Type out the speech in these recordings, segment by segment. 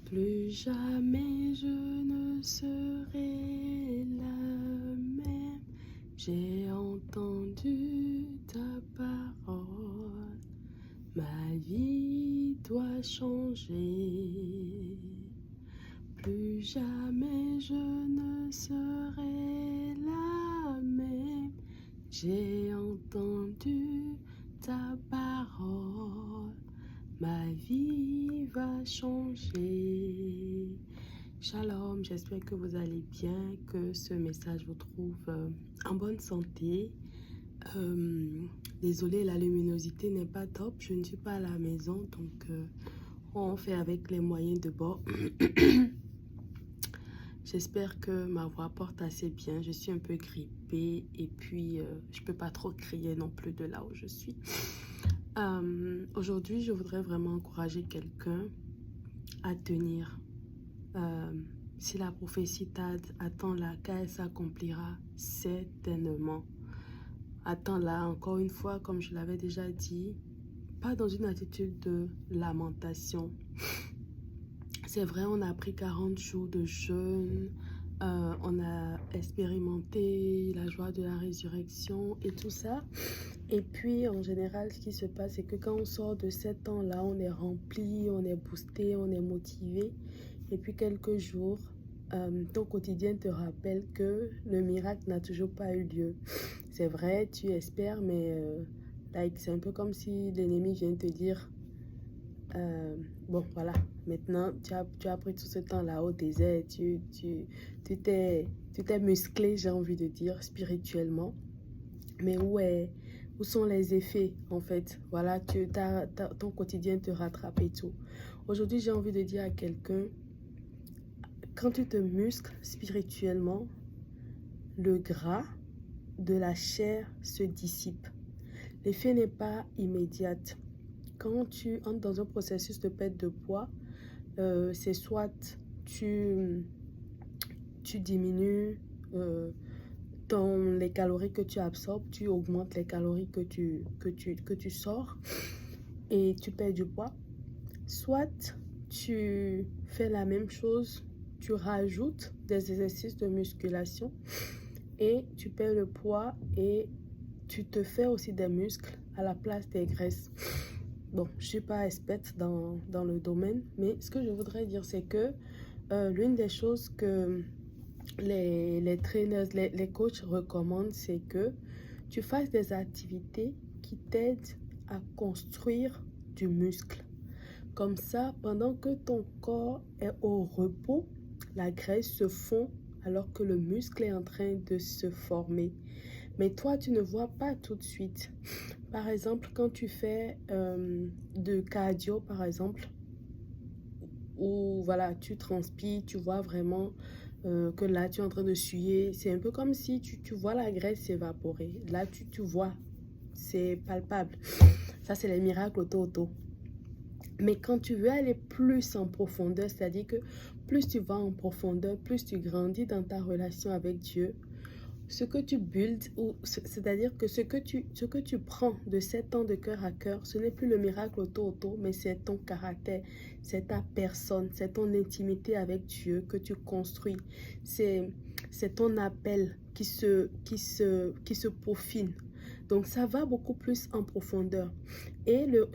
Plus jamais je ne serai la même. J'ai entendu ta parole. Ma vie doit changer. Plus jamais je ne serai la même. J'ai entendu ta parole. Ma vie va changer. Shalom, j'espère que vous allez bien, que ce message vous trouve en bonne santé. Désolée, la luminosité n'est pas top, je ne suis pas à la maison, donc on fait avec les moyens de bord. J'espère que ma voix porte assez bien, je suis un peu grippée et puis je ne peux pas trop crier non plus de là où je suis. Aujourd'hui, je voudrais vraiment encourager quelqu'un à tenir. Si la prophétie attends-la, car elle s'accomplira certainement. Attends-la, encore une fois, comme je l'avais déjà dit, pas dans une attitude de lamentation. C'est vrai, on a pris 40 jours de jeûne, on a expérimenté la joie de la résurrection et tout ça. Et puis, en général, ce qui se passe, c'est que quand on sort de ces temps-là, on est rempli, on est boosté, on est motivé. Et puis, quelques jours, ton quotidien te rappelle que le miracle n'a toujours pas eu lieu. C'est vrai, tu espères, mais c'est un peu comme si l'ennemi vient te dire, bon, voilà, maintenant, tu as pris tout ce temps-là au désert, tu t'es musclé, j'ai envie de dire, spirituellement. Mais où sont les effets, en fait? Voilà, ton quotidien te rattrape et tout. Aujourd'hui, j'ai envie de dire à quelqu'un, quand tu te muscles spirituellement, le gras de la chair se dissipe. L'effet n'est pas immédiat. Quand tu entres dans un processus de perte de poids, c'est soit tu diminues les calories que tu absorbes, tu augmentes les calories que tu sors et tu perds du poids. Soit tu fais la même chose, tu rajoutes des exercices de musculation et tu perds le poids et tu te fais aussi des muscles à la place des graisses. Bon, je ne suis pas experte dans le domaine, mais ce que je voudrais dire, c'est que l'une des choses que les trainers, les coachs recommandent, c'est que tu fasses des activités qui t'aident à construire du muscle. Comme ça, pendant que ton corps est au repos, la graisse se fond alors que le muscle est en train de se former. Mais toi, tu ne vois pas tout de suite. Par exemple, quand tu fais de cardio, par exemple, où voilà, tu transpires, tu vois vraiment que là, tu es en train de suer. C'est un peu comme si tu vois la graisse s'évaporer. Là, tu vois, c'est palpable. Ça, c'est les miracles auto-auto. Mais quand tu veux aller plus en profondeur, c'est-à-dire que plus tu vas en profondeur, plus tu grandis dans ta relation avec Dieu, ce que tu builds, c'est-à-dire que ce que tu prends de 7 ans de cœur à cœur, ce n'est plus le miracle auto-auto, mais c'est ton caractère, c'est ta personne, c'est ton intimité avec Dieu que tu construis. C'est ton appel qui se peaufine. Donc, ça va beaucoup plus en profondeur. Et le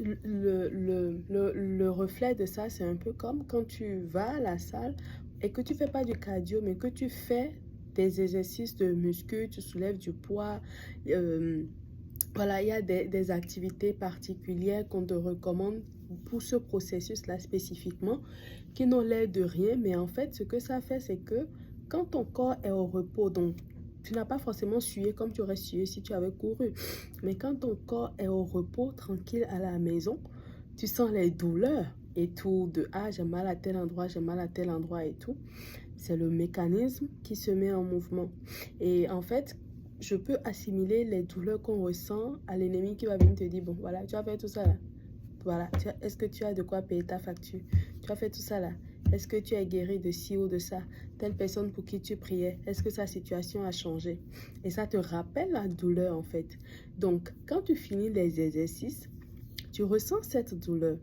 reflet de ça, c'est un peu comme quand tu vas à la salle et que tu ne fais pas du cardio, mais que tu fais des exercices de muscu, tu soulèves du poids. Voilà, il y a des activités particulières qu'on te recommande pour ce processus-là spécifiquement, qui n'ont l'air de rien, mais en fait, ce que ça fait, c'est que quand ton corps est au repos, donc tu n'as pas forcément sué comme tu aurais sué si tu avais couru, mais quand ton corps est au repos, tranquille à la maison, tu sens les douleurs et tout, de « ah, j'ai mal à tel endroit, j'ai mal à tel endroit » et tout. C'est le mécanisme qui se met en mouvement. Et en fait, je peux assimiler les douleurs qu'on ressent à l'ennemi qui va venir te dire, bon, voilà, tu as fait tout ça là. Voilà, est-ce que tu as de quoi payer ta facture? Tu as fait tout ça là. Est-ce que tu es guéri de ci ou de ça? Telle personne pour qui tu priais, est-ce que sa situation a changé? Et ça te rappelle la douleur en fait. Donc, quand tu finis les exercices, tu ressens cette douleur.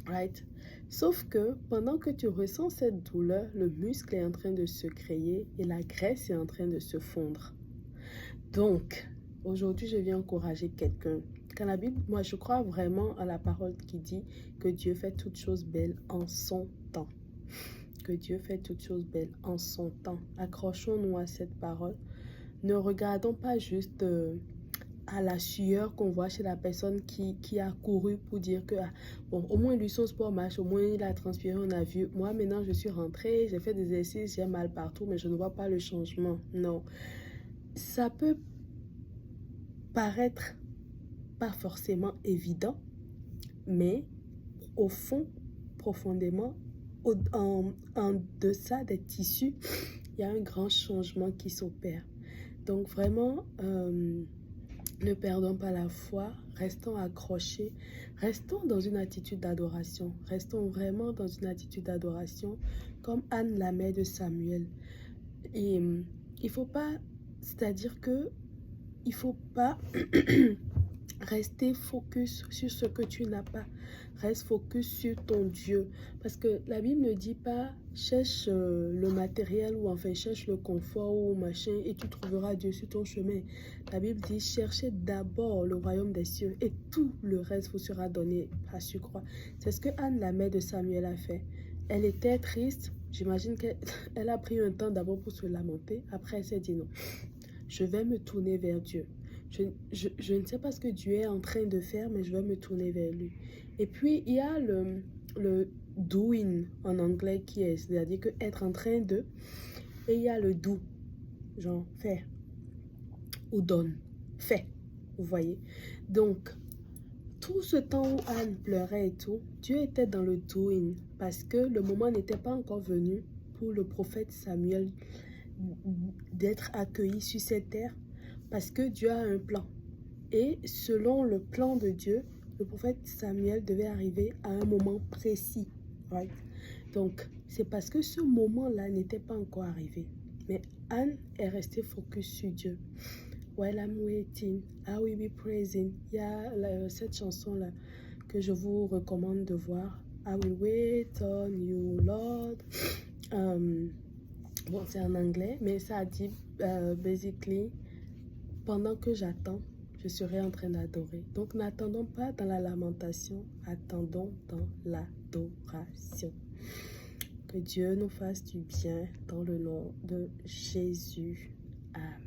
Right? Sauf que pendant que tu ressens cette douleur, le muscle est en train de se créer et la graisse est en train de se fondre. Donc, aujourd'hui, je viens encourager quelqu'un. Quand la Bible, moi, je crois vraiment à la parole qui dit que Dieu fait toutes choses belles en son temps. Que Dieu fait toutes choses belles en son temps. Accrochons-nous à cette parole. Ne regardons pas juste à la sueur qu'on voit chez la personne qui a couru pour dire que, bon, au moins lui, son sport marche, au moins il a transpiré, on a vu. Moi, maintenant, je suis rentrée, j'ai fait des exercices, j'ai mal partout, mais je ne vois pas le changement. Non. Ça peut paraître pas forcément évident, mais au fond, profondément, en deçà des tissus, il y a un grand changement qui s'opère. Donc vraiment, ne perdons pas la foi, restons accrochés, restons dans une attitude d'adoration, restons vraiment dans une attitude d'adoration, comme Anne, la mère de Samuel. Et il faut pas, c'est-à-dire que il faut pas rester focus sur ce que tu n'as pas. Reste focus sur ton Dieu. Parce que la Bible ne dit pas cherche le matériel ou enfin cherche le confort ou machin et tu trouveras Dieu sur ton chemin. La Bible dit cherchez d'abord le royaume des cieux et tout le reste vous sera donné à surcroît. C'est ce que Anne, la mère de Samuel, a fait. Elle était triste. J'imagine qu'elle a pris un temps d'abord pour se lamenter. Après, elle s'est dit non. Je vais me tourner vers Dieu. Je ne sais pas ce que Dieu est en train de faire, mais je vais me tourner vers lui. Et puis, il y a le doing en anglais qui est, c'est-à-dire que être en train de, et il y a le do, genre faire ou donne, fait, vous voyez. Donc, tout ce temps où Anne pleurait et tout, Dieu était dans le doing parce que le moment n'était pas encore venu pour le prophète Samuel d'être accueilli sur cette terre parce que Dieu a un plan. Et selon le plan de Dieu, le prophète Samuel devait arriver à un moment précis. Right? Donc, c'est parce que ce moment-là n'était pas encore arrivé. Mais Anne est restée focus sur Dieu. While I'm waiting, I will be praising. Il y a cette chanson-là que je vous recommande de voir. I will wait on you, Lord. Bon, c'est en anglais, mais ça dit basically, pendant que j'attends, je serai en train d'adorer. Donc, n'attendons pas dans la lamentation, attendons dans l'adoration. Que Dieu nous fasse du bien dans le nom de Jésus. Amen.